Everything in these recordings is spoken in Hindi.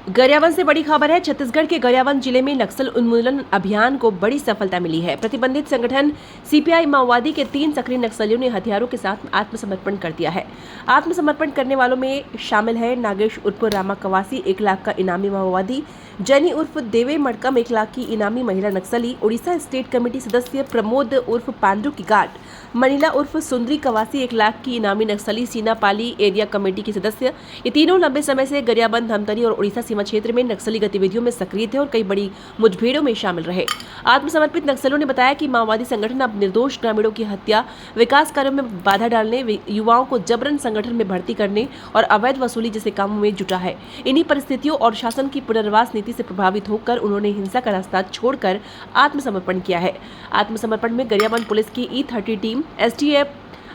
गरियाबंद से बड़ी खबर है। छत्तीसगढ़ के गरियाबंद जिले में नक्सल उन्मूलन अभियान को बड़ी सफलता मिली है। प्रतिबंधित संगठन सीपीआई माओवादी के 3 सक्रिय नक्सलियों ने हथियारों के साथ आत्मसमर्पण कर दिया है। आत्मसमर्पण करने वालों में शामिल है नागेश उर्फ रामा कवासी 1 लाख का इनामी माओवादी, जैनी उर्फ देवे मड़कम 1 लाख की इनामी महिला नक्सली, उड़ीसा स्टेट कमेटी सदस्य प्रमोद उर्फ पांडु की गाट, मनीला उर्फ सुंदरी कवासी 1 लाख की इनामी नक्सली, सीना पाली एरिया कमेटी की सदस्य। ये तीनों लंबे समय से गरियाबंद, धमतरी और उड़ीसा सीमा क्षेत्र में नक्सली गतिविधियों में सक्रिय थे और कई बड़ी मुठभेड़ों में शामिल रहे। आत्मसमर्पित नक्सलियों ने बताया कि माओवादी संगठन अब निर्दोष ग्रामीणों की हत्या, विकास कार्यों में बाधा डालने, युवाओं को जबरन संगठन में भर्ती करने और अवैध वसूली जैसे कामों में जुटा है। इन्हीं परिस्थितियों और शासन की पुनर्वास नीति से प्रभावित होकर उन्होंने हिंसा का रास्ता छोड़कर आत्मसमर्पण किया है। आत्मसमर्पण में गरियाबंद पुलिस की E30 टीम, STF,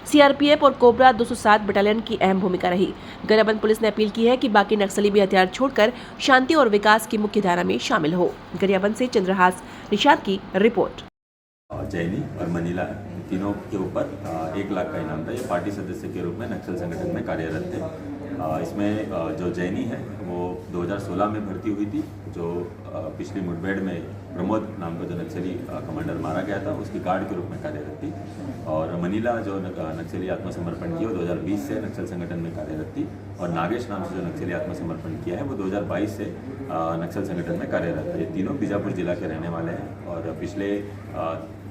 CRPF और कोबरा 207 बटालियन की अहम भूमिका रही। गरियाबंद पुलिस ने अपील की है कि बाकी नक्सली भी हथियार छोड़कर शांति और विकास की मुख्य धारा में शामिल हो। गरियाबंद से चंद्रहास निषाद की रिपोर्ट। जैनी और मनीला तीनों के ऊपर 1 लाख का इनाम था। ये पार्टी सदस्य के रूप में नक्सल संगठन में कार्यरत थे। इसमें जो जैनी है वो 2016 में भर्ती हुई थी, जो पिछली मुठभेड़ में प्रमोद नाम का जो नक्सली कमांडर मारा गया था उसकी गार्ड के रूप में कार्यरत थी। और मनीला जो नक्सली आत्मसमर्पण किया वो 2020 से नक्सल संगठन में कार्यरत थी। और नागेश नाम से जो नक्सली आत्मसमर्पण किया है वो 2022 से नक्सल संगठन में कार्यरत है। ये तीनों बीजापुर जिला के रहने वाले हैं और पिछले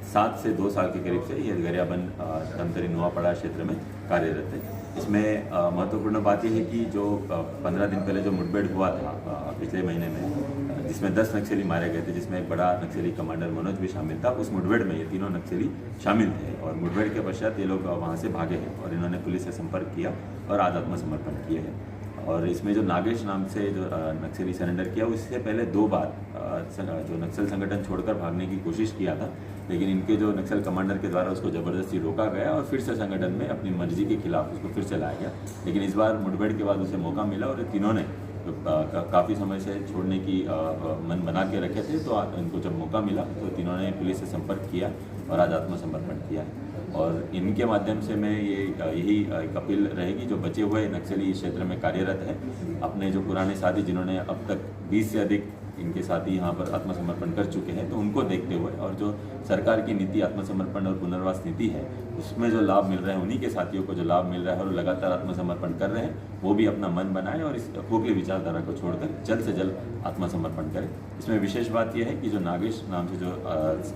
7 से 2 साल के करीब से ये गरियाबंद, धमतरी, नुआपड़ा क्षेत्र में कार्यरत है। इसमें महत्वपूर्ण बात यह है कि जो 15 दिन पहले जो मुठभेड़ हुआ था पिछले महीने में, जिसमें 10 नक्सली मारे गए थे, जिसमें एक बड़ा नक्सली कमांडर मनोज भी शामिल था, उस मुठभेड़ में ये तीनों नक्सली शामिल थे। और मुठभेड़ के पश्चात ये लोग वहाँ से भागे हैं और इन्होंने पुलिस से संपर्क किया और आज आत्मसमर्पण किए हैं। और इसमें जो नागेश नाम से जो नक्सली सरेंडर किया, उससे पहले 2 बार जो नक्सल संगठन छोड़कर भागने की कोशिश किया था, लेकिन इनके जो नक्सल कमांडर के द्वारा उसको ज़बरदस्ती रोका गया और फिर से संगठन में अपनी मर्जी के खिलाफ उसको फिर से लाया गया। लेकिन इस बार मुठभेड़ के बाद उसे मौका मिला और तीनों ने काफ़ी समय से छोड़ने की मन बना के रखे थे, तो इनको जब मौका मिला तो तीनों ने पुलिस से संपर्क किया और आज आत्मसमर्पण किया। और इनके माध्यम से मैं यही एक अपील रहेगी, जो बचे हुए नक्सली इस क्षेत्र में कार्यरत हैं, अपने जो पुराने साथी जिन्होंने अब तक 20 से अधिक इनके साथी यहाँ पर आत्मसमर्पण कर चुके हैं, तो उनको देखते हुए और जो सरकार की नीति आत्मसमर्पण और पुनर्वास नीति है उसमें जो लाभ मिल रहे हैं, उन्हीं के साथियों को जो लाभ मिल रहा है और लगातार आत्मसमर्पण कर रहे हैं, वो भी अपना मन बनाएं और इस खोखली विचारधारा को छोड़कर जल्द से जल्द आत्मसमर्पण करें। इसमें विशेष बात यह है कि जो नागेश नाम से जो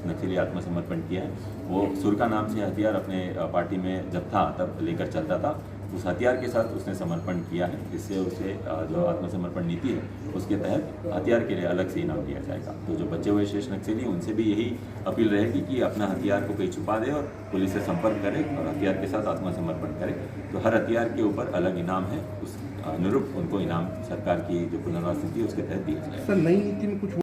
नक्सली आत्मसमर्पण किया है, वो सुरखा नाम से हथियार अपने पार्टी में जब था तब लेकर चलता था, उस हथियार के साथ उसने समर्पण किया है, जिससे उसे जो आत्मसमर्पण नीति है उसके तहत हथियार के लिए अलग से इनाम दिया जाएगा। तो जो बचे हुए शेष नक्सली उनसे भी यही अपील रहेगी कि अपना हथियार को कहीं छुपा दे और पुलिस से संपर्क करे और हथियार के साथ आत्मसमर्पण करे। तो हर हथियार के ऊपर अलग इनाम है, उस अनुरूप उनको इनाम सरकार की जो पुनर्वास नीति है उसके तहत दिया जाएगा। सर, नई नीति में कुछ